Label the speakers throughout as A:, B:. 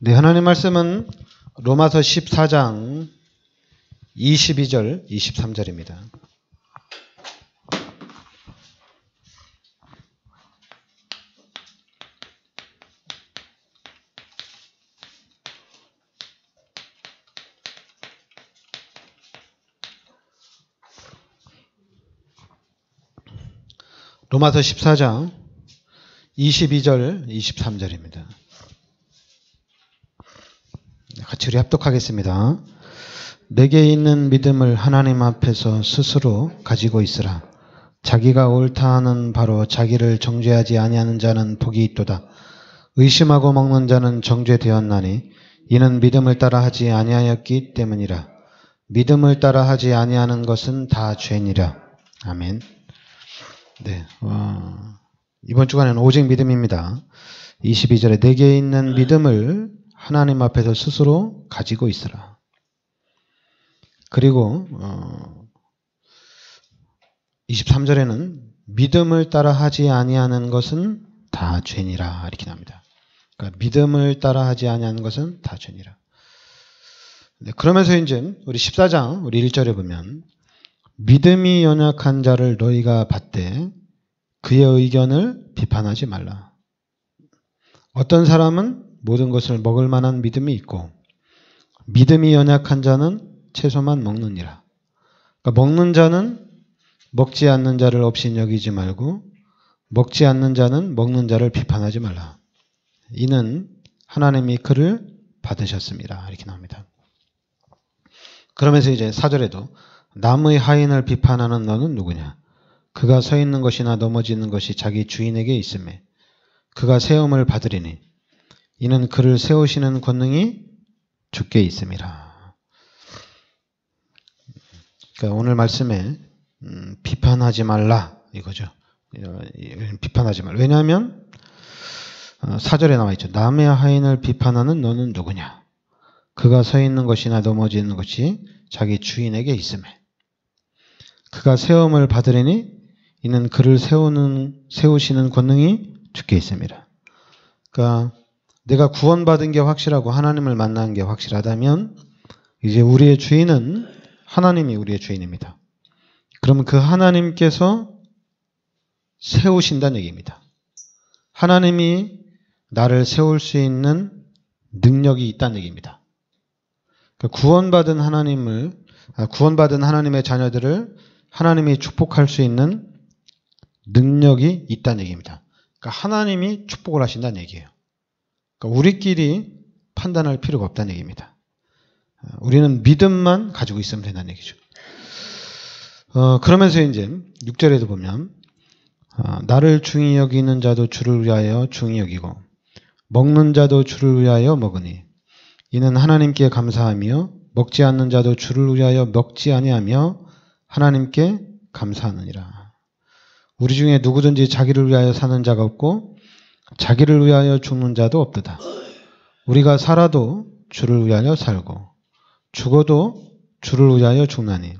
A: 네, 하나님 말씀은 로마서 14장 22절, 23절입니다. 로마서 14장 22절, 23절입니다. 같이 우리 합독하겠습니다. 내게 있는 믿음을 하나님 앞에서 스스로 가지고 있으라. 자기가 옳다 하는 바로 자기를 정죄하지 아니하는 자는 복이 있도다. 의심하고 먹는 자는 정죄되었나니 이는 믿음을 따라 하지 아니하였기 때문이라. 믿음을 따라 하지 아니하는 것은 다 죄니라. 아멘. 네, 이번 주간에는 오직 믿음입니다. 22절에 내게 있는 믿음을 하나님 앞에서 스스로 가지고 있으라. 그리고 23절에는 믿음을 따라 하지 아니하는 것은 다 죄니라 이렇게 나옵니다. 그러니까 믿음을 따라 하지 아니하는 것은 다 죄니라. 네, 그러면서 이제 우리 14장 우리 1절에 보면 믿음이 연약한 자를 너희가 받되 그의 의견을 비판하지 말라. 어떤 사람은 모든 것을 먹을 만한 믿음이 있고 믿음이 연약한 자는 채소만 먹느니라. 그러니까 먹는 자는 먹지 않는 자를 없인 여기지 말고 먹지 않는 자는 먹는 자를 비판하지 말라. 이는 하나님이 그를 받으셨습니다. 이렇게 나옵니다. 그러면서 이제 4절에도 남의 하인을 비판하는 너는 누구냐? 그가 서 있는 것이나 넘어지는 것이 자기 주인에게 있음에 그가 세움을 받으리니 이는 그를 세우시는 권능이 주께 있음이라. 그러니까 오늘 말씀에 비판하지 말라 이거죠. 비판하지 말라. 왜냐하면 4절에 나와 있죠. 남의 하인을 비판하는 너는 누구냐? 그가 서 있는 것이나 넘어지는 것이 자기 주인에게 있음에 그가 세움을 받으리니 이는 그를 세우시는 권능이 주께 있음이라. 그러니까 내가 구원받은 게 확실하고 하나님을 만난 게 확실하다면 이제 우리의 주인은 하나님이 우리의 주인입니다. 그러면 그 하나님께서 세우신다는 얘기입니다. 하나님이 나를 세울 수 있는 능력이 있다는 얘기입니다. 그러니까 구원받은 하나님의 자녀들을 하나님이 축복할 수 있는 능력이 있다는 얘기입니다. 그러니까 하나님이 축복을 하신다는 얘기예요. 그러니까 우리끼리 판단할 필요가 없다는 얘기입니다. 우리는 믿음만 가지고 있으면 된다는 얘기죠. 그러면서 이제 6절에도 보면 나를 중히 여기는 자도 주를 위하여 중히 여기고 먹는 자도 주를 위하여 먹으니 이는 하나님께 감사하며 먹지 않는 자도 주를 위하여 먹지 아니하며 하나님께 감사하느니라. 우리 중에 누구든지 자기를 위하여 사는 자가 없고 자기를 위하여 죽는 자도 없도다. 우리가 살아도 주를 위하여 살고 죽어도 주를 위하여 죽나니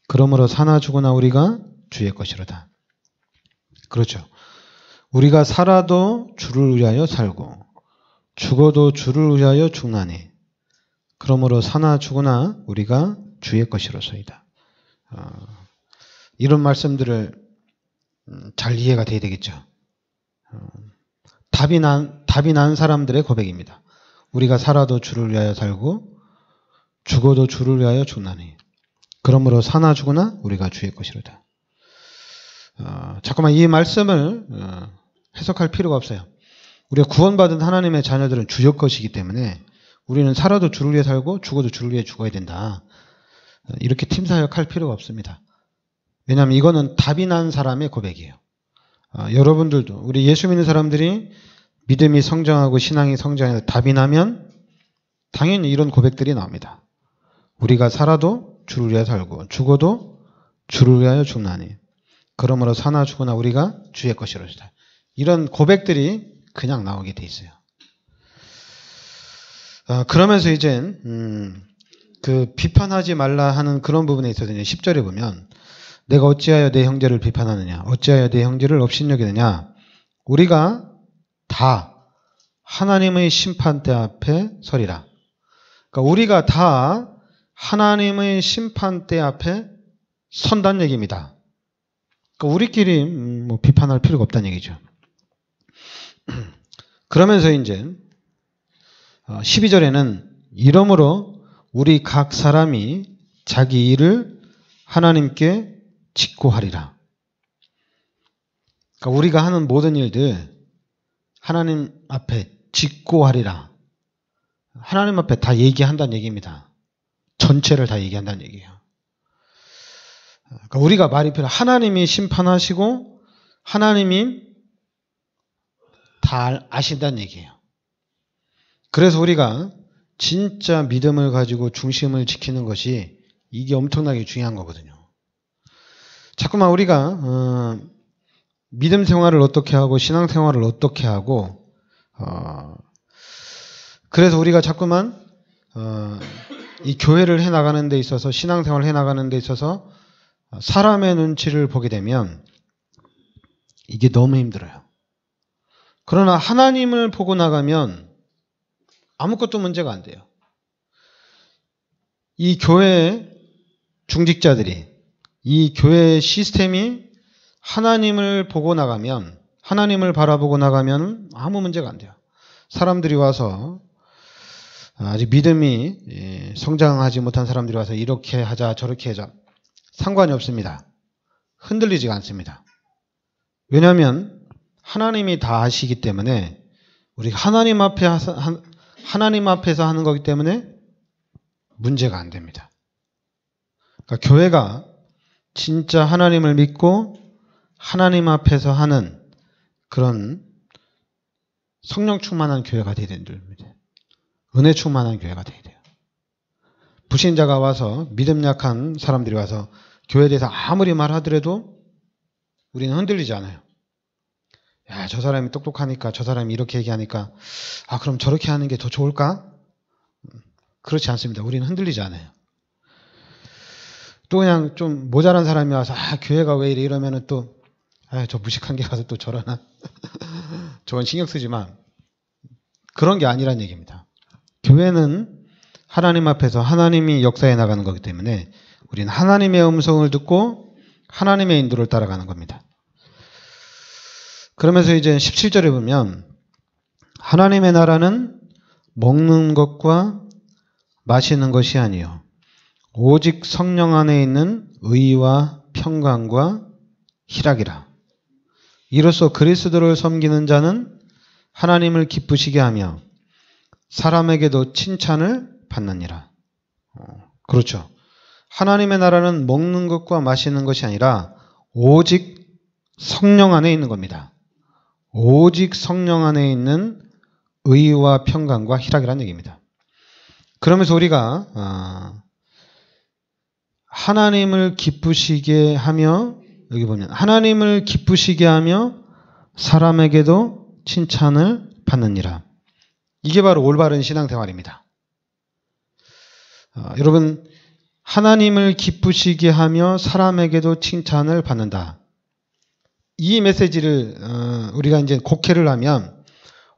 A: 그러므로 사나 죽으나 우리가 주의 것이로다. 그렇죠. 우리가 살아도 주를 위하여 살고 죽어도 주를 위하여 죽나니 그러므로 사나 죽으나 우리가 주의 것이로소이다. 이런 말씀들을 잘 이해가 돼야 되겠죠. 답이 난 사람들의 고백입니다. 우리가 살아도 주를 위하여 살고 죽어도 주를 위하여 죽나니 그러므로 사나 죽으나 우리가 주의 것이로다. 잠깐만 이 말씀을 해석할 필요가 없어요. 우리가 구원받은 하나님의 자녀들은 주의 것이기 때문에 우리는 살아도 주를 위해 살고 죽어도 주를 위해 죽어야 된다. 이렇게 팀사역할 필요가 없습니다. 왜냐하면 이거는 답이 난 사람의 고백이에요. 여러분들도 우리 예수 믿는 사람들이 믿음이 성장하고 신앙이 성장해서 답이 나면 당연히 이런 고백들이 나옵니다. 우리가 살아도 주를 위하여 살고 죽어도 주를 위하여 죽나니 그러므로 사나 죽으나 우리가 주의 것이로다. 이런 고백들이 그냥 나오게 돼 있어요. 그러면서 이제 그 비판하지 말라 하는 그런 부분에 있어서 10절에 보면 내가 어찌하여 내 형제를 비판하느냐 어찌하여 내 형제를 업신여기느냐 우리가 다 하나님의 심판대 앞에 서리라. 그러니까 우리가 다 하나님의 심판대 앞에 선다는 얘기입니다. 그러니까 우리끼리 뭐 비판할 필요가 없다는 얘기죠. 그러면서 이제 12절에는 이러므로 우리 각 사람이 자기 일을 하나님께 직고하리라. 그러니까 우리가 하는 모든 일들 하나님 앞에 직고하리라. 하나님 앞에 다 얘기한다는 얘기입니다. 전체를 다 얘기한다는 얘기예요. 그러니까 우리가 말이 필요, 하나님이 심판하시고 하나님이 다 아신다는 얘기예요. 그래서 우리가 진짜 믿음을 가지고 중심을 지키는 것이 이게 엄청나게 중요한 거거든요. 자꾸만 우리가 믿음 생활을 어떻게 하고 신앙 생활을 어떻게 하고 그래서 우리가 자꾸만 이 교회를 해나가는 데 있어서 신앙 생활을 해나가는 데 있어서 사람의 눈치를 보게 되면 이게 너무 힘들어요. 그러나 하나님을 보고 나가면 아무것도 문제가 안 돼요. 이 교회 중직자들이, 이 교회 시스템이 하나님을 보고 나가면, 하나님을 바라보고 나가면 아무 문제가 안 돼요. 사람들이 와서 아직 믿음이 성장하지 못한 사람들이 와서 이렇게 하자 저렇게 하자 상관이 없습니다. 흔들리지가 않습니다. 왜냐하면 하나님이 다 아시기 때문에 우리가 하나님 앞에서 하는 거기 때문에 문제가 안 됩니다. 그러니까 교회가 진짜 하나님을 믿고 하나님 앞에서 하는 그런 성령 충만한 교회가 되어야 됩니다. 은혜 충만한 교회가 되어야 돼요. 불신자가 와서 믿음 약한 사람들이 와서 교회에 대해서 아무리 말하더라도 우리는 흔들리지 않아요. 야, 저 사람이 똑똑하니까 저 사람이 이렇게 얘기하니까 그럼 저렇게 하는 게 더 좋을까? 그렇지 않습니다. 우리는 흔들리지 않아요. 또 그냥 좀 모자란 사람이 와서 교회가 왜 이래 이러면은 또 저 무식한 게 가서 또 저러나 저건 신경 쓰지만 그런 게 아니란 얘기입니다. 교회는 하나님 앞에서 하나님이 역사해 나가는 거기 때문에 우리는 하나님의 음성을 듣고 하나님의 인도를 따라가는 겁니다. 그러면서 이제 17절에 보면 하나님의 나라는 먹는 것과 마시는 것이 아니요 오직 성령 안에 있는 의와 평강과 희락이라. 이로써 그리스도를 섬기는 자는 하나님을 기쁘시게 하며 사람에게도 칭찬을 받느니라. 그렇죠. 하나님의 나라는 먹는 것과 마시는 것이 아니라 오직 성령 안에 있는 겁니다. 오직 성령 안에 있는 의와 평강과 희락이라는 얘기입니다. 그러면서 우리가 하나님을 기쁘시게 하며 여기 보면 하나님을 기쁘시게 하며 사람에게도 칭찬을 받느니라. 이게 바로 올바른 신앙생활입니다. 여러분 하나님을 기쁘시게 하며 사람에게도 칭찬을 받는다. 이 메시지를 우리가 이제 곡해를 하면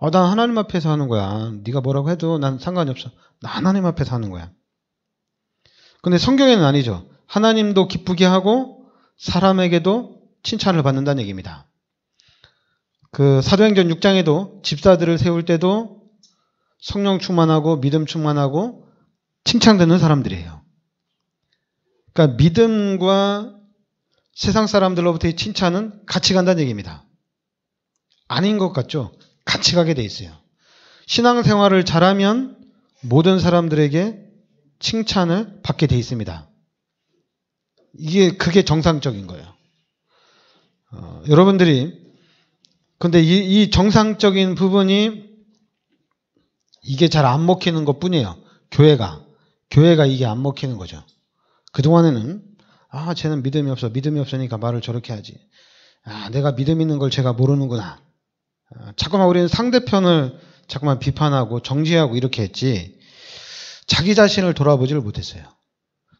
A: 난 하나님 앞에서 하는 거야. 네가 뭐라고 해도 난 상관이 없어. 나 하나님 앞에서 하는 거야. 근데 성경에는 아니죠. 하나님도 기쁘게 하고 사람에게도 칭찬을 받는다는 얘기입니다. 그 사도행전 6장에도 집사들을 세울 때도 성령 충만하고 믿음 충만하고 칭찬되는 사람들이에요. 그러니까 믿음과 세상 사람들로부터의 칭찬은 같이 간다는 얘기입니다. 아닌 것 같죠? 같이 가게 돼 있어요. 신앙생활을 잘하면 모든 사람들에게 칭찬을 받게 돼 있습니다. 그게 정상적인 거예요. 여러분들이 근데 이 정상적인 부분이 이게 잘 안 먹히는 것 뿐이에요. 교회가 이게 안 먹히는 거죠. 그동안에는 쟤는 믿음이 없으니까 말을 저렇게 하지. 내가 믿음 있는 걸 제가 모르는구나. 자꾸만 우리는 상대편을 자꾸만 비판하고 정죄하고 이렇게 했지 자기 자신을 돌아보지를 못했어요.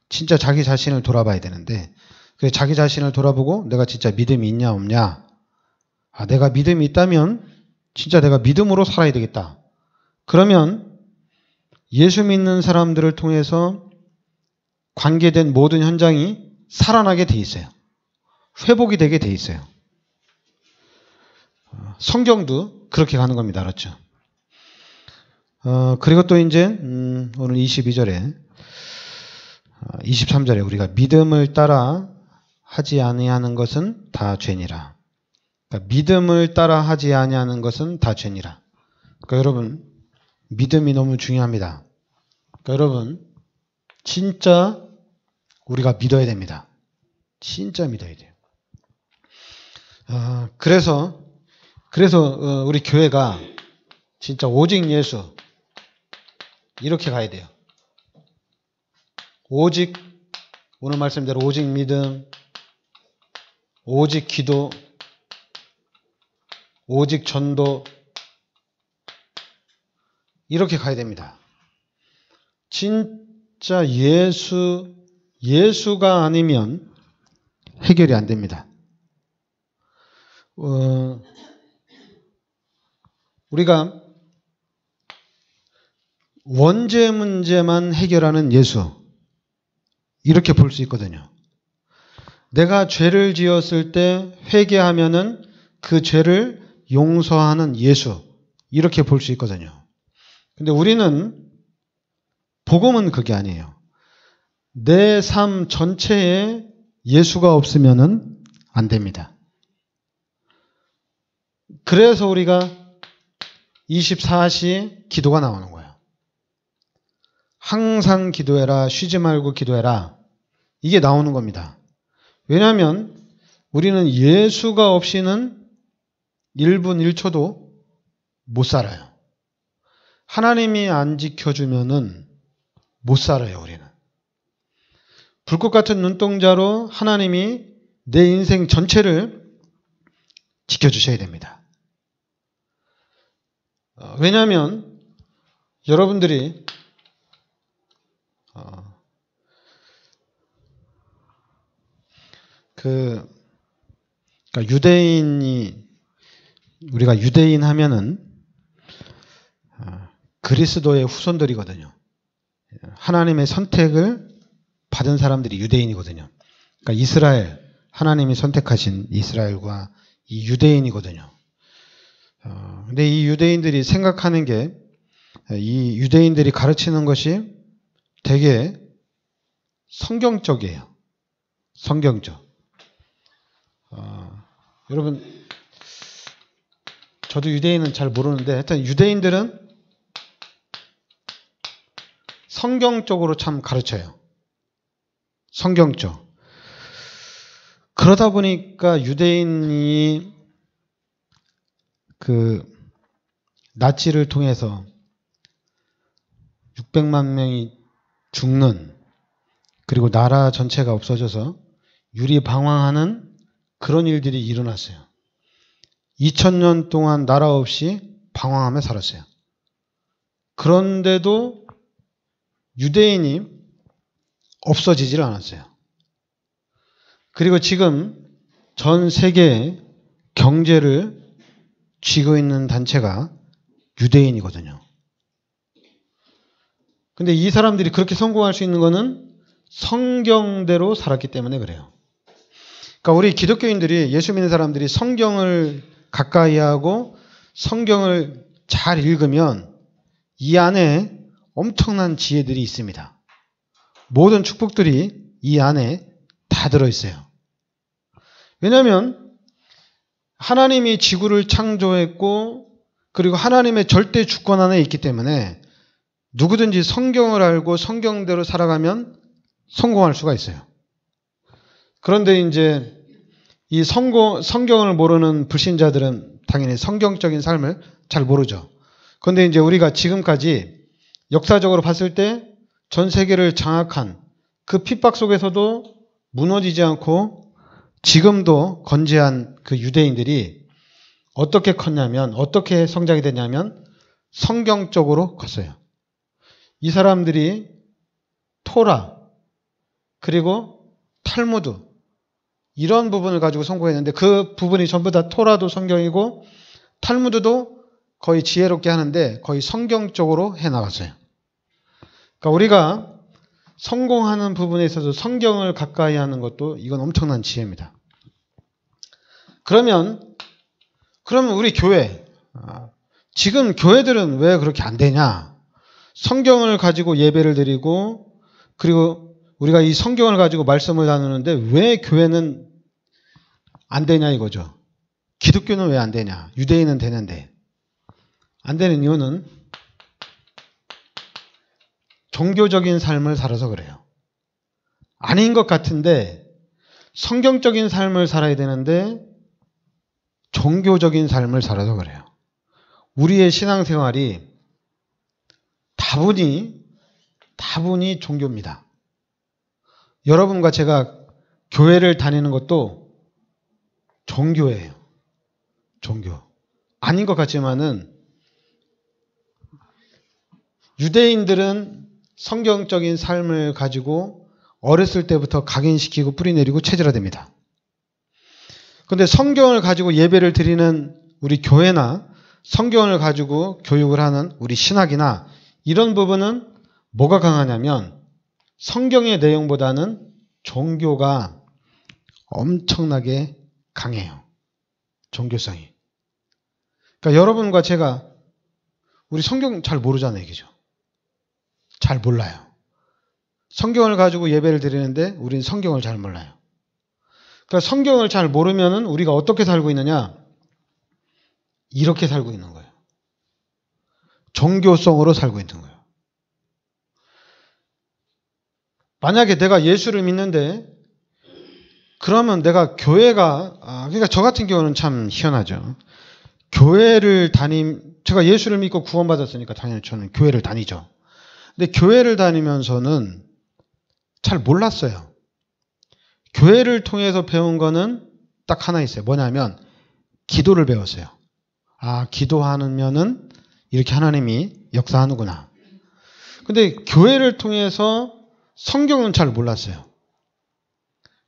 A: 진짜 자기 자신을 돌아봐야 되는데 그래서 자기 자신을 돌아보고 내가 진짜 믿음이 있냐 없냐. 내가 믿음이 있다면 진짜 내가 믿음으로 살아야 되겠다. 그러면 예수 믿는 사람들을 통해서 관계된 모든 현장이 살아나게 돼 있어요. 회복이 되게 돼 있어요. 성경도 그렇게 가는 겁니다. 알았죠? 그리고 또 이제 오늘 22절에 23절에 우리가 믿음을 따라 하지 아니하는 것은 다 죄니라. 그러니까 믿음을 따라 하지 아니하는 것은 다 죄니라. 그러니까 여러분 믿음이 너무 중요합니다. 그러니까 여러분 진짜 우리가 믿어야 됩니다. 진짜 믿어야 돼요. 그래서 우리 교회가 진짜 오직 예수 이렇게 가야 돼요. 오직 오늘 말씀대로 오직 믿음, 오직 기도, 오직 전도 이렇게 가야 됩니다. 진짜 예수가 아니면 해결이 안 됩니다. 우리가 원죄 문제만 해결하는 예수 이렇게 볼 수 있거든요. 내가 죄를 지었을 때 회개하면은 그 죄를 용서하는 예수 이렇게 볼 수 있거든요. 근데 우리는 복음은 그게 아니에요. 내 삶 전체에 예수가 없으면은 안 됩니다. 그래서 우리가 24시 기도가 나오는 거예요. 항상 기도해라, 쉬지 말고 기도해라. 이게 나오는 겁니다. 왜냐하면 우리는 예수가 없이는 1분 1초도 못 살아요. 하나님이 안 지켜주면은 못 살아요, 우리는. 불꽃 같은 눈동자로 하나님이 내 인생 전체를 지켜주셔야 됩니다. 왜냐하면 여러분들이 그러니까 우리가 유대인 하면은 그리스도의 후손들이거든요. 하나님의 선택을 받은 사람들이 유대인이거든요. 그러니까 이스라엘, 하나님이 선택하신 이스라엘과 이 유대인이거든요. 근데 이 유대인들이 생각하는 게, 이 유대인들이 가르치는 것이 되게 성경적이에요. 성경적. 여러분, 저도 유대인은 잘 모르는데 하여튼 유대인들은 성경적으로 참 가르쳐요. 성경적. 그러다 보니까 유대인이 그 나치를 통해서 600만 명이 죽는, 그리고 나라 전체가 없어져서 유리방황하는 그런 일들이 일어났어요. 2000년 동안 나라 없이 방황하며 살았어요. 그런데도 유대인이 없어지질 않았어요. 그리고 지금 전 세계의 경제를 쥐고 있는 단체가 유대인이거든요. 근데 이 사람들이 그렇게 성공할 수 있는 거는 성경대로 살았기 때문에 그래요. 그러니까 우리 기독교인들이, 예수 믿는 사람들이 성경을 가까이 하고 성경을 잘 읽으면 이 안에 엄청난 지혜들이 있습니다. 모든 축복들이 이 안에 다 들어있어요. 왜냐하면 하나님이 지구를 창조했고, 그리고 하나님의 절대 주권 안에 있기 때문에 누구든지 성경을 알고 성경대로 살아가면 성공할 수가 있어요. 그런데 이제 이 성경을 모르는 불신자들은 당연히 성경적인 삶을 잘 모르죠. 그런데 이제 우리가 지금까지 역사적으로 봤을 때 전 세계를 장악한 그 핍박 속에서도 무너지지 않고 지금도 건재한 그 유대인들이 어떻게 컸냐면, 어떻게 성장이 됐냐면 성경적으로 컸어요. 이 사람들이 토라, 그리고 탈무드, 이런 부분을 가지고 성공했는데 그 부분이 전부 다 토라도 성경이고 탈무드도 거의 지혜롭게 하는데 거의 성경적으로 해나갔어요. 그러니까 우리가 성공하는 부분에 있어서 성경을 가까이 하는 것도 이건 엄청난 지혜입니다. 그러면 우리 교회, 지금 교회들은 왜 그렇게 안 되냐? 성경을 가지고 예배를 드리고 그리고 우리가 이 성경을 가지고 말씀을 나누는데 왜 교회는 안 되냐 이거죠. 기독교는 왜 안 되냐? 유대인은 되는데. 안 되는 이유는 종교적인 삶을 살아서 그래요. 아닌 것 같은데 성경적인 삶을 살아야 되는데 종교적인 삶을 살아서 그래요. 우리의 신앙생활이 다분히 종교입니다. 여러분과 제가 교회를 다니는 것도 종교예요. 종교. 아닌 것 같지만은 유대인들은 성경적인 삶을 가지고 어렸을 때부터 각인시키고 뿌리내리고 체질화됩니다. 그런데 성경을 가지고 예배를 드리는 우리 교회나 성경을 가지고 교육을 하는 우리 신학이나 이런 부분은 뭐가 강하냐면 성경의 내용보다는 종교가 엄청나게 강해요. 종교성이. 그러니까 여러분과 제가 우리 성경 잘 모르잖아요. 그죠? 잘 몰라요. 성경을 가지고 예배를 드리는데 우리는 성경을 잘 몰라요. 그러니까 성경을 잘 모르면은 우리가 어떻게 살고 있느냐? 이렇게 살고 있는 거예요. 종교성으로 살고 있는 거예요. 만약에 내가 예수를 믿는데 그러면 내가 그러니까 저 같은 경우는 참 희한하죠. 제가 예수를 믿고 구원받았으니까 당연히 저는 교회를 다니죠. 근데 교회를 다니면서는 잘 몰랐어요. 교회를 통해서 배운 거는 딱 하나 있어요. 뭐냐면 기도를 배웠어요. 기도하면은 이렇게 하나님이 역사하는구나. 근데 교회를 통해서 성경은 잘 몰랐어요.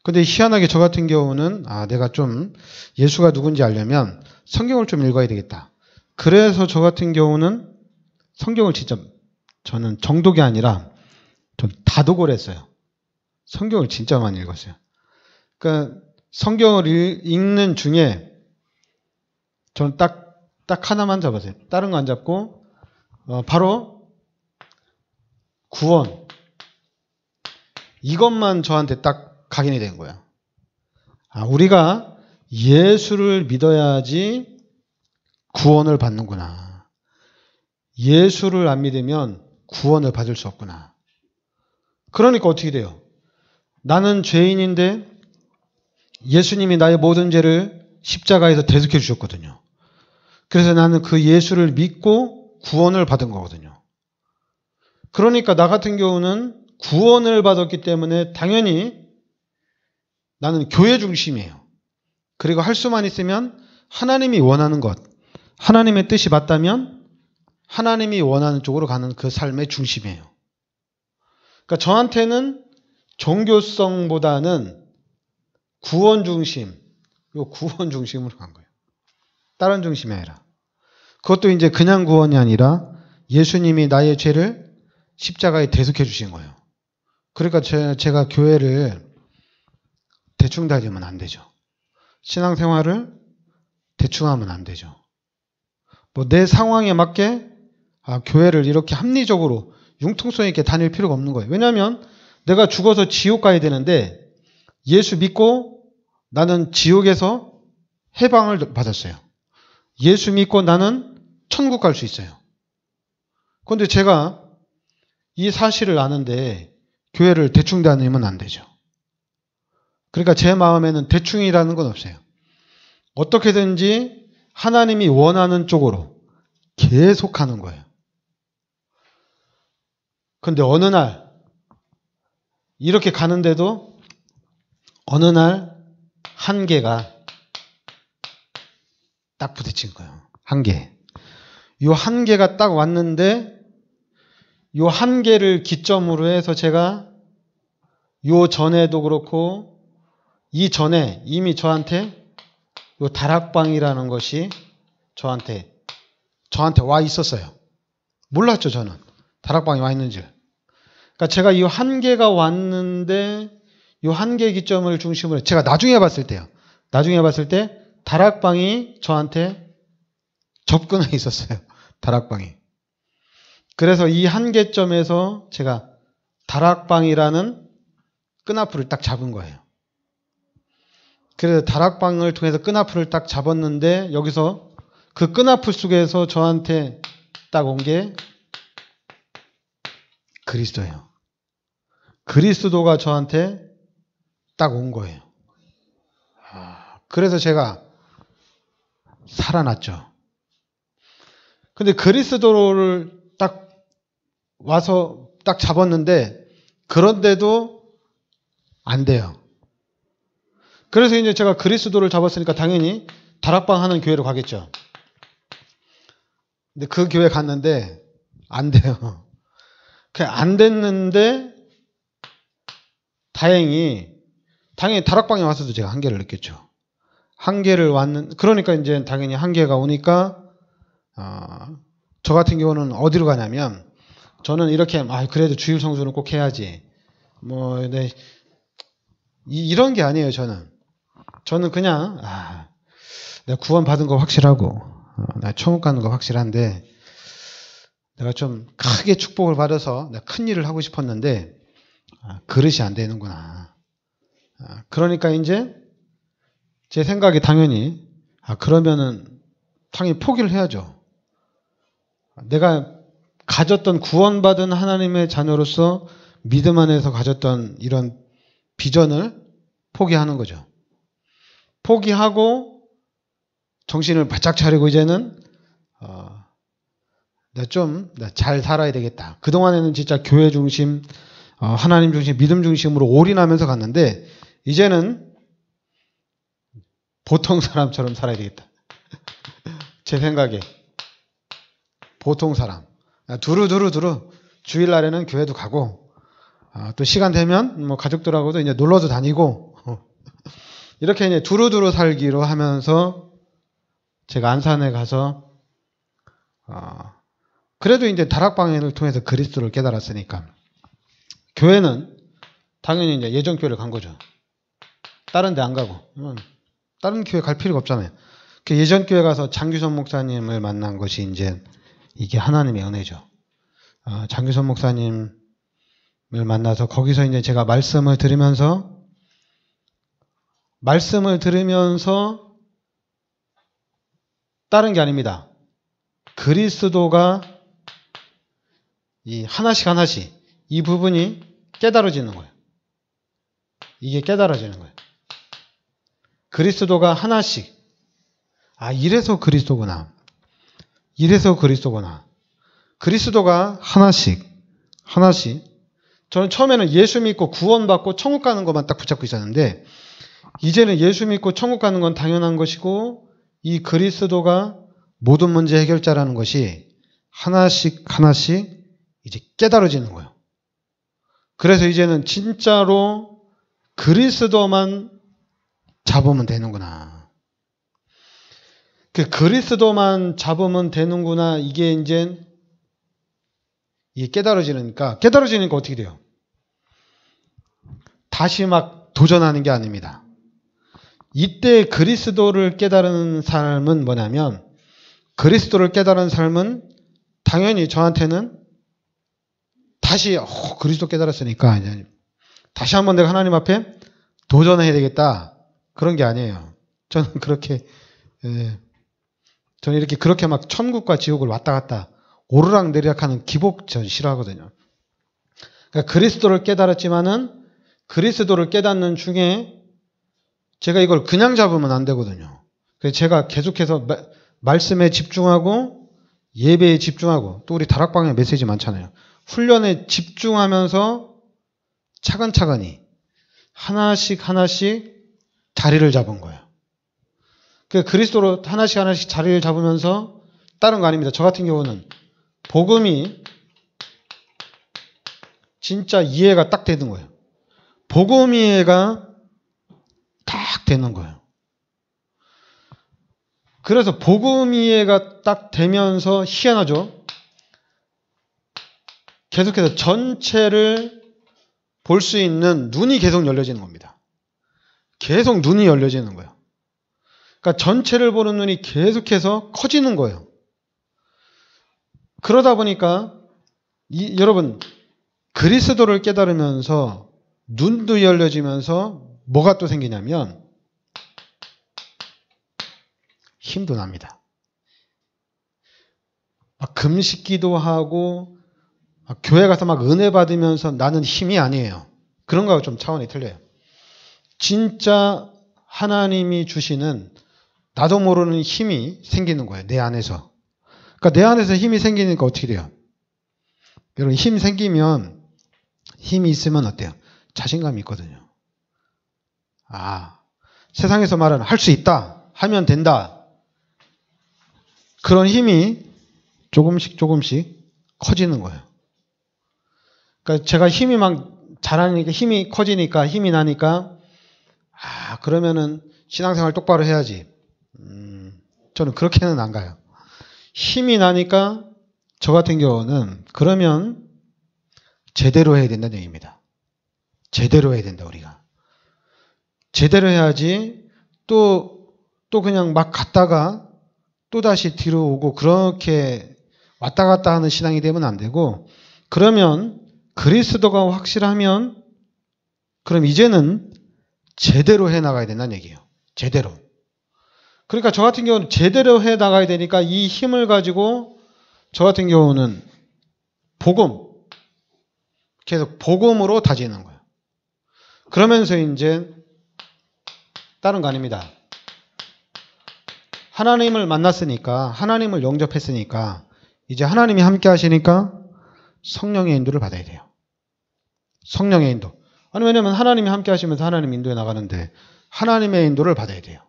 A: 근데 희한하게 저 같은 경우는 내가 좀 예수가 누군지 알려면 성경을 좀 읽어야 되겠다. 그래서 저 같은 경우는 성경을 진짜 저는 정독이 아니라 좀 다독을 했어요. 성경을 진짜 많이 읽었어요. 그러니까 성경을 읽는 중에 저는 딱 하나만 잡았어요. 다른 거 안 잡고 바로 구원. 이것만 저한테 딱 각인이 된 거예요. 우리가 예수를 믿어야지 구원을 받는구나. 예수를 안 믿으면 구원을 받을 수 없구나. 그러니까 어떻게 돼요? 나는 죄인인데 예수님이 나의 모든 죄를 십자가에서 대속해 주셨거든요. 그래서 나는 그 예수를 믿고 구원을 받은 거거든요. 그러니까 나 같은 경우는 구원을 받았기 때문에 당연히 나는 교회 중심이에요. 그리고 할 수만 있으면 하나님이 원하는 것, 하나님의 뜻이 맞다면 하나님이 원하는 쪽으로 가는 그 삶의 중심이에요. 그러니까 저한테는 종교성보다는 구원 중심, 요 구원 중심으로 간 거예요. 다른 중심이 아니라. 그것도 이제 그냥 구원이 아니라 예수님이 나의 죄를 십자가에 대속해 주신 거예요. 그러니까 제가 교회를 대충 다니면 안 되죠. 신앙생활을 대충 하면 안 되죠. 내 상황에 맞게 교회를 이렇게 합리적으로 융통성 있게 다닐 필요가 없는 거예요. 왜냐하면 내가 죽어서 지옥 가야 되는데 예수 믿고 나는 지옥에서 해방을 받았어요. 예수 믿고 나는 천국 갈 수 있어요. 그런데 제가 이 사실을 아는데 교회를 대충 다니면 안 되죠. 그러니까 제 마음에는 대충이라는 건 없어요. 어떻게든지 하나님이 원하는 쪽으로 계속 하는 거예요. 그런데 어느 날 이렇게 가는데도 어느 날 한계가 딱 부딪힌 거예요. 한계. 이 한계가 딱 왔는데 이 한계를 기점으로 해서 제가 요 전에도 그렇고 이전에 이미 저한테 요 다락방이라는 것이 저한테 저한테 와 있었어요. 몰랐죠, 저는. 다락방에 와 있는 줄. 그러니까 제가 이 한계가 왔는데 이 한계 기점을 중심으로 제가 나중에 봤을 때요. 나중에 봤을 때 다락방이 저한테 접근해 있었어요. 다락방이. 그래서 이 한계점에서 제가 다락방이라는 끈앞을 딱 잡은 거예요. 그래서 다락방을 통해서 끈앞을 딱 잡았는데 여기서 그 끈앞을 속에서 저한테 딱 온 게 그리스도예요. 그리스도가 저한테 딱 온 거예요. 그래서 제가 살아났죠. 근데 그리스도를 딱 와서 딱 잡았는데 그런데도 안 돼요. 그래서 이제 제가 그리스도를 잡았으니까 당연히 다락방 하는 교회로 가겠죠. 근데 그 교회 갔는데 안 돼요. 안 됐는데 다행히 다락방에 와서도 제가 한계를 느꼈죠. 한계를 그러니까 이제 당연히 한계가 오니까 저 같은 경우는 어디로 가냐면 저는 이렇게 그래도 주일 성수는 꼭 해야지. 이런 게 아니에요. 저는 그냥 내가 구원 받은 거 확실하고 내가 천국 가는 거 확실한데 내가 좀 크게 축복을 받아서 내가 큰 일을 하고 싶었는데 그릇이 안 되는구나. 그러니까 이제 제 생각이 당연히 그러면은 당연히 포기를 해야죠. 내가 가졌던 구원받은 하나님의 자녀로서 믿음 안에서 가졌던 이런 비전을 포기하는 거죠. 포기하고 정신을 바짝 차리고 이제는 내가 좀 잘 살아야 되겠다. 그동안에는 진짜 교회 중심, 하나님 중심, 믿음 중심으로 올인하면서 갔는데 이제는 보통 사람처럼 살아야 되겠다. 제 생각에 보통 사람. 두루두루 주일날에는 교회도 가고 또 시간 되면 뭐 가족들하고도 이제 놀러도 다니고 이렇게 이제 두루두루 살기로 하면서 제가 안산에 가서 그래도 이제 다락방을 통해서 그리스도를 깨달았으니까 교회는 당연히 이제 예전 교회를 간 거죠. 다른 데 안 가고 다른 교회 갈 필요가 없잖아요. 그 예전 교회 가서 장규선 목사님을 만난 것이 이제 이게 하나님의 은혜죠. 장규선 목사님을 만나서 거기서 이제 제가 말씀을 들으면서 다른 게 아닙니다. 그리스도가 이 하나씩 이 부분이 깨달아지는 거예요. 이게 깨달아지는 거예요. 그리스도가 하나씩 이래서 그리스도구나. 그리스도가 하나씩 저는 처음에는 예수 믿고 구원받고 천국 가는 것만 딱 붙잡고 있었는데 이제는 예수 믿고 천국 가는 건 당연한 것이고 이 그리스도가 모든 문제 해결자라는 것이 하나씩 이제 깨달아지는 거예요. 그래서 이제는 진짜로 그리스도만 잡으면 되는구나. 그 그리스도만 잡으면 되는구나. 이게 깨달아지니까 어떻게 돼요? 다시 막 도전하는 게 아닙니다. 이때 그리스도를 깨달은 삶은 뭐냐면 그리스도를 깨달은 삶은 당연히 저한테는 다시 그리스도 깨달았으니까 다시 한번 내가 하나님 앞에 도전해야 되겠다. 그런 게 아니에요. 저는 그렇게 막 천국과 지옥을 왔다 갔다 오르락 내리락하는 기복 전 싫어하거든요. 그러니까 그리스도를 깨달았지만은 그리스도를 깨닫는 중에 제가 이걸 그냥 잡으면 안 되거든요. 그래서 제가 계속해서 말씀에 집중하고 예배에 집중하고 또 우리 다락방에 메시지 많잖아요. 훈련에 집중하면서 차근차근히 하나씩 자리를 잡은 거예요. 그리스도로 하나씩 자리를 잡으면서 다른 거 아닙니다. 저 같은 경우는 복음이 진짜 이해가 딱 되는 거예요. 복음 이해가 딱 되는 거예요. 그래서 복음 이해가 딱 되면서 희한하죠. 계속해서 전체를 볼 수 있는 눈이 계속 열려지는 겁니다. 계속 눈이 열려지는 거예요. 그러니까 전체를 보는 눈이 계속해서 커지는 거예요. 그러다 보니까 여러분 그리스도를 깨달으면서 눈도 열려지면서 뭐가 또 생기냐면 힘도 납니다. 막 금식기도 하고 막 교회 가서 막 은혜 받으면서 나는 힘이 아니에요. 그런 거하고 좀 차원이 틀려요. 진짜 하나님이 주시는 나도 모르는 힘이 생기는 거예요. 내 안에서. 그러니까 내 안에서 힘이 생기니까 어떻게 돼요? 여러분 힘 생기면 힘이 있으면 어때요? 자신감이 있거든요. 아, 세상에서 말하는 할 수 있다. 하면 된다. 그런 힘이 조금씩 커지는 거예요. 그러니까 제가 힘이 막 자라니까 힘이 커지니까 힘이 나니까 그러면은 신앙생활 똑바로 해야지. 저는 그렇게는 안 가요. 힘이 나니까 저 같은 경우는 그러면 제대로 해야 된다는 얘기입니다. 제대로 해야 된다 우리가. 제대로 해야지 또 그냥 막 갔다가 또 다시 뒤로 오고 그렇게 왔다 갔다 하는 신앙이 되면 안 되고 그러면 그리스도가 확실하면 그럼 이제는 제대로 해 나가야 된다는 얘기예요. 제대로. 그러니까 저 같은 경우는 제대로 해 나가야 되니까 이 힘을 가지고 저 같은 경우는 복음, 계속 복음으로 다지는 거예요. 그러면서 이제 다른 거 아닙니다. 하나님을 만났으니까 하나님을 영접했으니까 이제 하나님이 함께 하시니까 성령의 인도를 받아야 돼요. 성령의 인도. 아니 왜냐면 하나님이 함께 하시면서 하나님 인도에 나가는데 하나님의 인도를 받아야 돼요.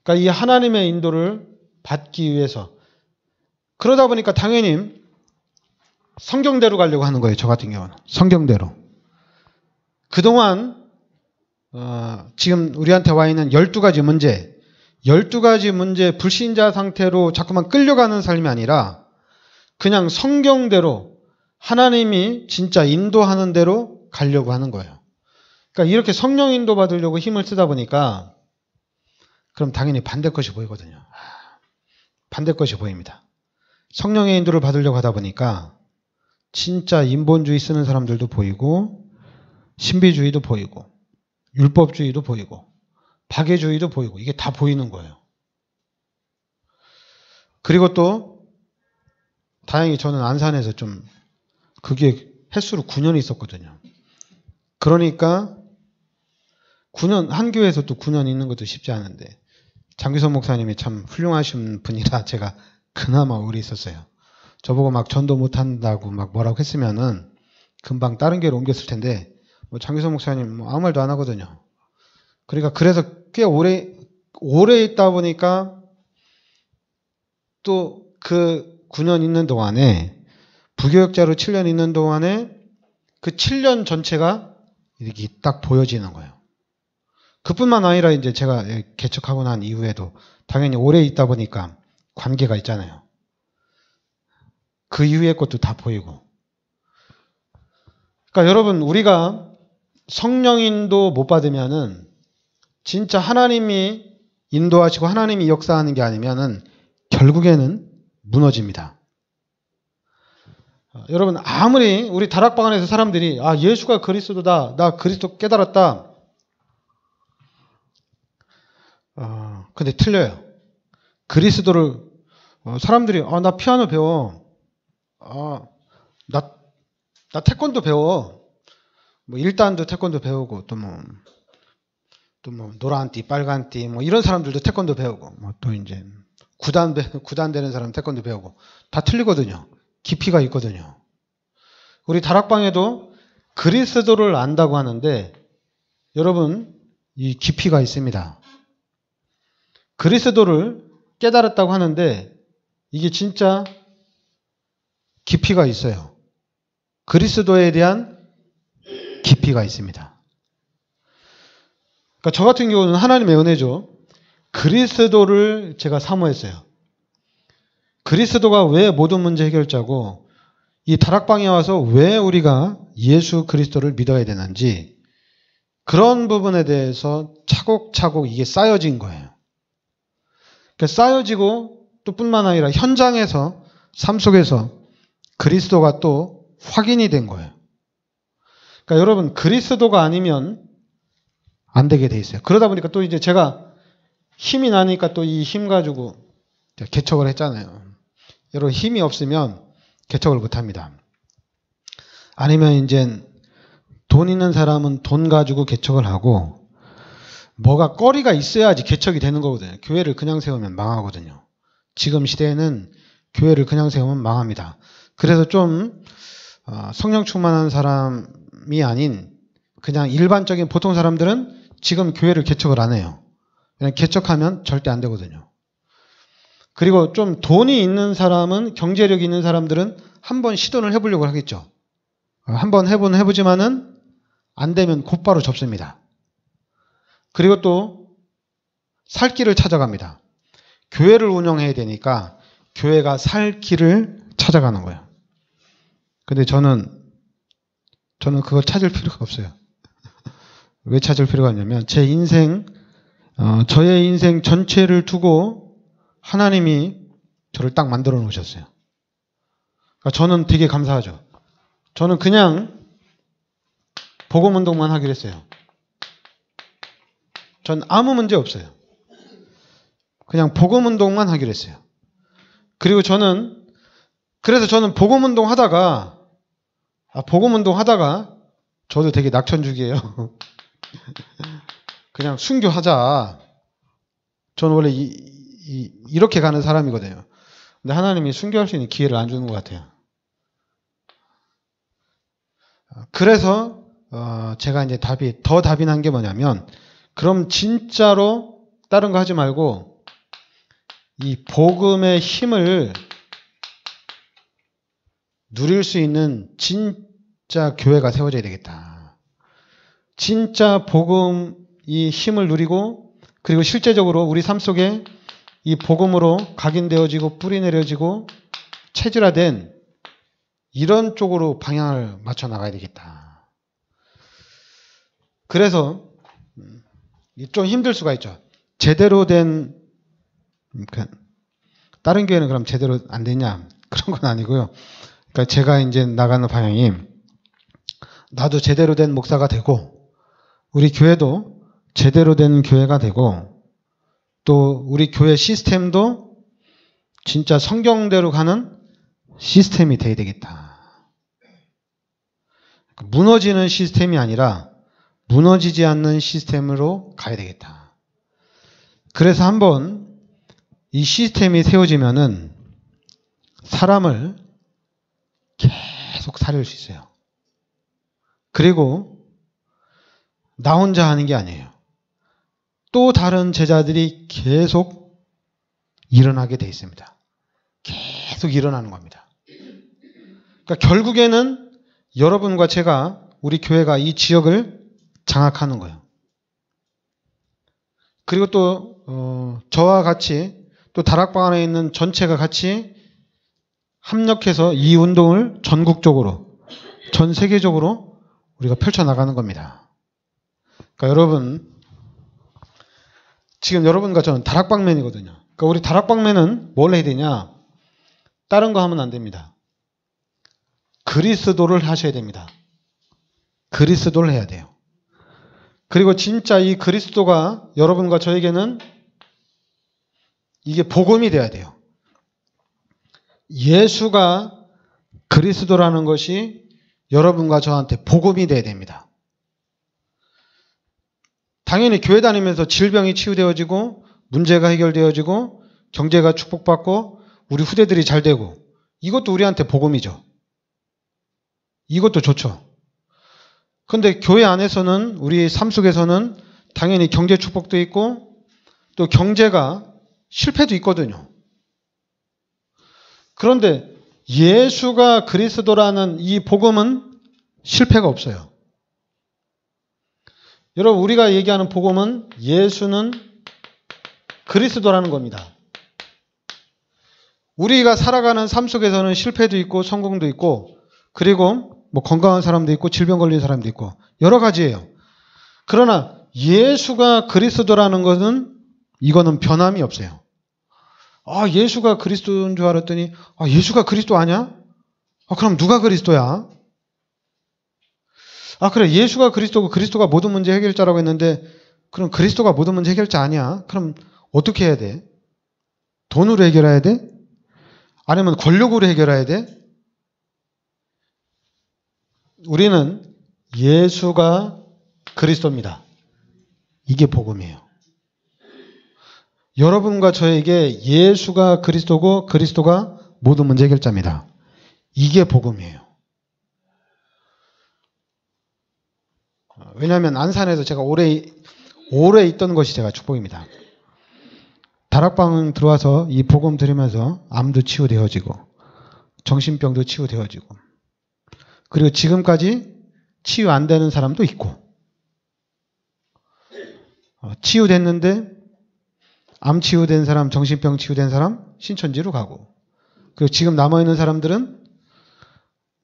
A: 그러니까 이 하나님의 인도를 받기 위해서 그러다 보니까 당연히 성경대로 가려고 하는 거예요. 저 같은 경우는. 성경대로. 그동안 지금 우리한테 와 있는 12가지 문제 12가지 문제 불신자 상태로 자꾸만 끌려가는 삶이 아니라 그냥 성경대로 하나님이 진짜 인도하는 대로 가려고 하는 거예요. 그러니까 이렇게 성령 인도 받으려고 힘을 쓰다 보니까 그럼 당연히 반대 것이 보이거든요. 반대 것이 보입니다. 성령의 인도를 받으려고 하다 보니까 진짜 인본주의 쓰는 사람들도 보이고 신비주의도 보이고 율법주의도 보이고 박애주의도 보이고 이게 다 보이는 거예요. 그리고 또 다행히 저는 안산에서 좀 그게 횟수로 9년이 있었거든요. 그러니까 9년 한 교회에서 또 9년 있는 것도 쉽지 않은데 장기선 목사님이 참 훌륭하신 분이라 제가 그나마 오래 있었어요. 저보고 막 전도 못한다고 막 뭐라고 했으면은 금방 다른 교회로 옮겼을 텐데 뭐 장기선 목사님 뭐 아무 말도 안 하거든요. 그러니까 그래서 꽤 오래 있다 보니까 또 그 9년 있는 동안에 부교역자로 7년 있는 동안에 그 7년 전체가 이렇게 딱 보여지는 거예요. 그뿐만 아니라 이제 제가 개척하고 난 이후에도 당연히 오래 있다 보니까 관계가 있잖아요. 그 이후의 것도 다 보이고. 그러니까 여러분 우리가 성령인도 못 받으면은 진짜 하나님이 인도하시고 하나님이 역사하는 게 아니면은 결국에는 무너집니다. 여러분 아무리 우리 다락방 안에서 사람들이 예수가 그리스도다. 나 그리스도 깨달았다. 근데 틀려요. 그리스도를 사람들이 나 피아노 배워. 나 태권도 배워. 뭐 1단도 태권도 배우고 또 뭐 노란 띠, 빨간 띠 뭐 이런 사람들도 태권도 배우고 뭐 또 이제 9단 되는 사람 태권도 배우고 다 틀리거든요. 깊이가 있거든요. 우리 다락방에도 그리스도를 안다고 하는데 여러분 이 깊이가 있습니다. 그리스도를 깨달았다고 하는데 이게 진짜 깊이가 있어요. 그리스도에 대한 깊이가 있습니다. 그러니까 저 같은 경우는 하나님의 은혜죠. 그리스도를 제가 사모했어요. 그리스도가 왜 모든 문제 해결자고 이 다락방에 와서 왜 우리가 예수 그리스도를 믿어야 되는지 그런 부분에 대해서 차곡차곡 이게 쌓여진 거예요. 그러니까 쌓여지고 또 뿐만 아니라 현장에서 삶 속에서 그리스도가 또 확인이 된 거예요. 그러니까 여러분 그리스도가 아니면 안 되게 돼 있어요. 그러다 보니까 또 이제 제가 힘이 나니까 또 이 힘 가지고 개척을 했잖아요. 여러분 힘이 없으면 개척을 못 합니다. 아니면 이제 돈 있는 사람은 돈 가지고 개척을 하고 뭐가 거리가 있어야지 개척이 되는 거거든요. 교회를 그냥 세우면 망하거든요. 지금 시대에는 교회를 그냥 세우면 망합니다. 그래서 좀 성령 충만한 사람이 아닌 그냥 일반적인 보통 사람들은 지금 교회를 개척을 안 해요. 그냥 개척하면 절대 안 되거든요. 그리고 좀 돈이 있는 사람은 경제력이 있는 사람들은 한번 시도를 해보려고 하겠죠. 한번 해보지만은 안 되면 곧바로 접습니다. 그리고 또 살 길을 찾아갑니다. 교회를 운영해야 되니까 교회가 살 길을 찾아가는 거예요. 근데 저는 그걸 찾을 필요가 없어요. 왜 찾을 필요가 없냐면 제 인생, 저의 인생 전체를 두고 하나님이 저를 딱 만들어 놓으셨어요. 그러니까 저는 되게 감사하죠. 저는 그냥 복음 운동만 하기로 했어요. 전 아무 문제 없어요. 그냥 복음 운동만 하기로 했어요. 그리고 그래서 저는 복음 운동 하다가 저도 되게 낙천주기예요. 그냥 순교하자. 저는 원래 이렇게 가는 사람이거든요. 근데 하나님이 순교할 수 있는 기회를 안 주는 것 같아요. 그래서 제가 이제 답이 난 게 뭐냐면 그럼 진짜로 다른 거 하지 말고 이 복음의 힘을 누릴 수 있는 진짜 교회가 세워져야 되겠다. 진짜 복음 이 힘을 누리고 그리고 실제적으로 우리 삶 속에 이 복음으로 각인되어지고 뿌리내려지고 체질화된 이런 쪽으로 방향을 맞춰 나가야 되겠다. 그래서 좀 힘들 수가 있죠. 제대로 된 다른 교회는 그럼 제대로 안 되냐? 그런 건 아니고요. 그러니까 제가 이제 나가는 방향이 나도 제대로 된 목사가 되고 우리 교회도 제대로 된 교회가 되고 또 우리 교회 시스템도 진짜 성경대로 가는 시스템이 돼야 되겠다. 무너지는 시스템이 아니라 무너지지 않는 시스템으로 가야 되겠다. 그래서 한번 이 시스템이 세워지면은 사람을 계속 살릴 수 있어요. 그리고 나 혼자 하는 게 아니에요. 또 다른 제자들이 계속 일어나게 돼 있습니다. 계속 일어나는 겁니다. 그러니까 결국에는 여러분과 제가 우리 교회가 이 지역을 장악하는 거예요. 그리고 또 저와 같이 또 다락방 안에 있는 전체가 같이 합력해서 이 운동을 전국적으로 전 세계적으로 우리가 펼쳐나가는 겁니다. 그러니까 여러분 지금 여러분과 저는 다락방맨이거든요. 그러니까 우리 다락방맨은 뭘 해야 되냐? 다른 거 하면 안 됩니다. 그리스도를 하셔야 됩니다. 그리스도를 해야 돼요. 그리고 진짜 이 그리스도가 여러분과 저에게는 이게 복음이 돼야 돼요. 예수가 그리스도라는 것이 여러분과 저한테 복음이 돼야 됩니다. 당연히 교회 다니면서 질병이 치유되어지고 문제가 해결되어지고 경제가 축복받고 우리 후대들이 잘 되고 이것도 우리한테 복음이죠. 이것도 좋죠. 그런데 교회 안에서는 우리 삶 속에서는 당연히 경제 축복도 있고 또 경제가 실패도 있거든요. 그런데 예수가 그리스도라는 이 복음은 실패가 없어요. 여러분 우리가 얘기하는 복음은 예수는 그리스도라는 겁니다. 우리가 살아가는 삶 속에서는 실패도 있고 성공도 있고 그리고 뭐 건강한 사람도 있고 질병 걸린 사람도 있고 여러 가지예요. 그러나 예수가 그리스도라는 것은 이거는 변함이 없어요. 아, 예수가 그리스도인 줄 알았더니 아, 예수가 그리스도 아니야? 아, 그럼 누가 그리스도야? 아, 그래, 예수가 그리스도고 그리스도가 모든 문제 해결자라고 했는데 그럼 그리스도가 모든 문제 해결자 아니야? 그럼 어떻게 해야 돼? 돈으로 해결해야 돼? 아니면 권력으로 해결해야 돼? 우리는 예수가 그리스도입니다. 이게 복음이에요. 여러분과 저에게 예수가 그리스도고 그리스도가 모든 문제 해결자입니다. 이게 복음이에요. 왜냐하면 안산에서 제가 오래 있던 것이 제가 축복입니다. 다락방 들어와서 이 복음 들으면서 암도 치유되어지고 정신병도 치유되어지고 그리고 지금까지 치유 안 되는 사람도 있고 치유됐는데 암 치유된 사람, 정신병 치유된 사람 신천지로 가고 그리고 지금 남아있는 사람들은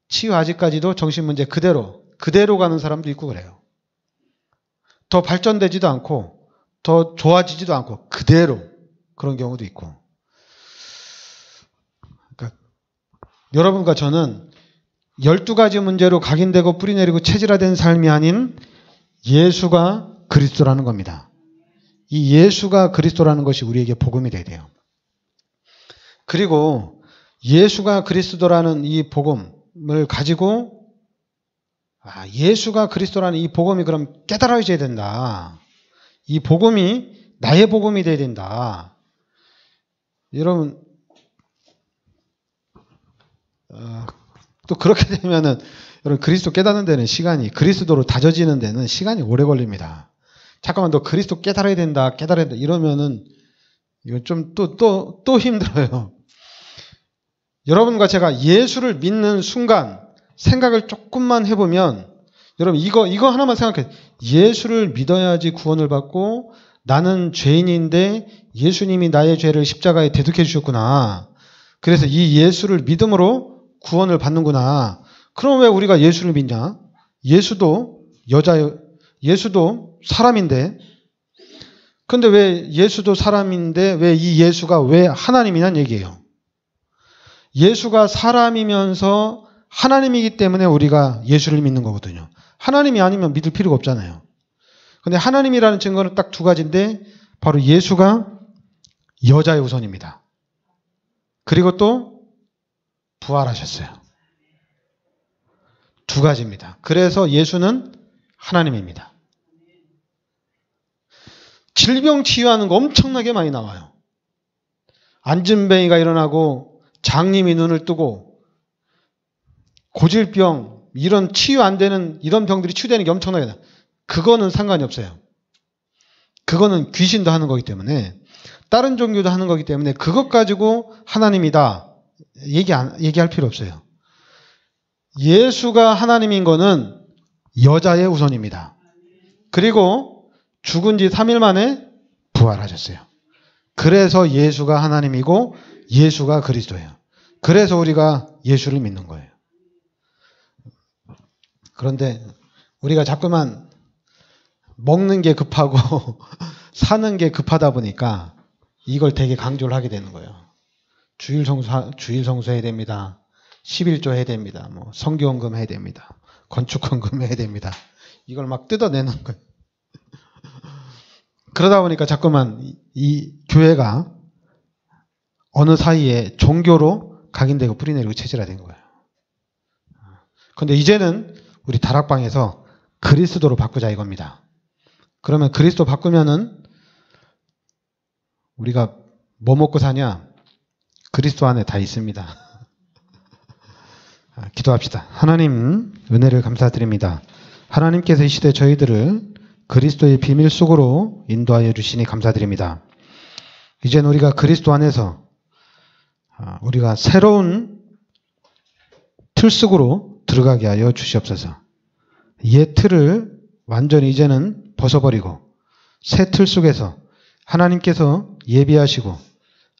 A: 치유 아직까지도 정신문제 그대로 가는 사람도 있고 그래요. 더 발전되지도 않고 더 좋아지지도 않고 그대로 그런 경우도 있고. 그러니까 여러분과 저는 12가지 문제로 각인되고 뿌리내리고 체질화된 삶이 아닌 예수가 그리스도라는 겁니다. 이 예수가 그리스도라는 것이 우리에게 복음이 돼야 돼요. 그리고 예수가 그리스도라는 이 복음을 가지고 예수가 그리스도라는 이 복음이 그럼 깨달아져야 된다. 이 복음이 나의 복음이 돼야 된다. 여러분 또 그렇게 되면은 여러분 그리스도 깨닫는 데는 시간이 그리스도로 다져지는 데는 시간이 오래 걸립니다. 잠깐만 너 그리스도 깨달아야 된다 이러면은 이거 좀 또 힘들어요. 여러분과 제가 예수를 믿는 순간 생각을 조금만 해보면 여러분 이거 하나만 생각해. 예수를 믿어야지 구원을 받고 나는 죄인인데 예수님이 나의 죄를 십자가에 대속해 주셨구나. 그래서 이 예수를 믿음으로 구원을 받는구나. 그럼 왜 우리가 예수를 믿냐? 예수도 예수도 사람인데 근데 왜 예수도 사람인데 왜 이 예수가 왜 하나님이냐는 얘기예요. 예수가 사람이면서 하나님이기 때문에 우리가 예수를 믿는 거거든요. 하나님이 아니면 믿을 필요가 없잖아요. 근데 하나님이라는 증거는 딱 두 가지인데 바로 예수가 여자의 우선입니다. 그리고 또 부활하셨어요. 두 가지입니다. 그래서 예수는 하나님입니다. 질병 치유하는 거 엄청나게 많이 나와요. 안진뱅이가 일어나고 장님이 눈을 뜨고 고질병 이런 치유 안 되는 이런 병들이 치유되는 게 엄청나게 나와요. 그거는 상관이 없어요. 그거는 귀신도 하는 거기 때문에 다른 종교도 하는 거기 때문에 그것 가지고 하나님이다 얘기할 필요 없어요. 예수가 하나님인 거는 여자의 우선입니다. 그리고 죽은 지 3일 만에 부활하셨어요. 그래서 예수가 하나님이고 예수가 그리스도예요. 그래서 우리가 예수를 믿는 거예요. 그런데 우리가 자꾸만 먹는 게 급하고 사는 게 급하다 보니까 이걸 되게 강조를 하게 되는 거예요. 주일 성수해야 됩니다. 11조 해야 됩니다. 뭐 성교원금 해야 됩니다. 건축헌금 해야 됩니다. 이걸 막 뜯어내는 거예요. 그러다 보니까 자꾸만 이 교회가 어느 사이에 종교로 각인되고 뿌리내리고 체질화된 거예요. 그런데 이제는 우리 다락방에서 그리스도로 바꾸자 이겁니다. 그러면 그리스도 바꾸면은 우리가 뭐 먹고 사냐? 그리스도 안에 다 있습니다. 기도합시다. 하나님 은혜를 감사드립니다. 하나님께서 이 시대 저희들을 그리스도의 비밀 속으로 인도하여 주시니 감사드립니다. 이제는 우리가 그리스도 안에서 우리가 새로운 틀 속으로 들어가게 하여 주시옵소서. 옛 틀을 완전히 이제는 벗어버리고 새 틀 속에서 하나님께서 예비하시고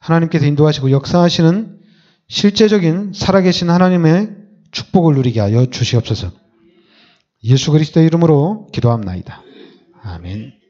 A: 하나님께서 인도하시고 역사하시는 실제적인 살아계신 하나님의 축복을 누리게 하여 주시옵소서. 예수 그리스도의 이름으로 기도합나이다. 아멘.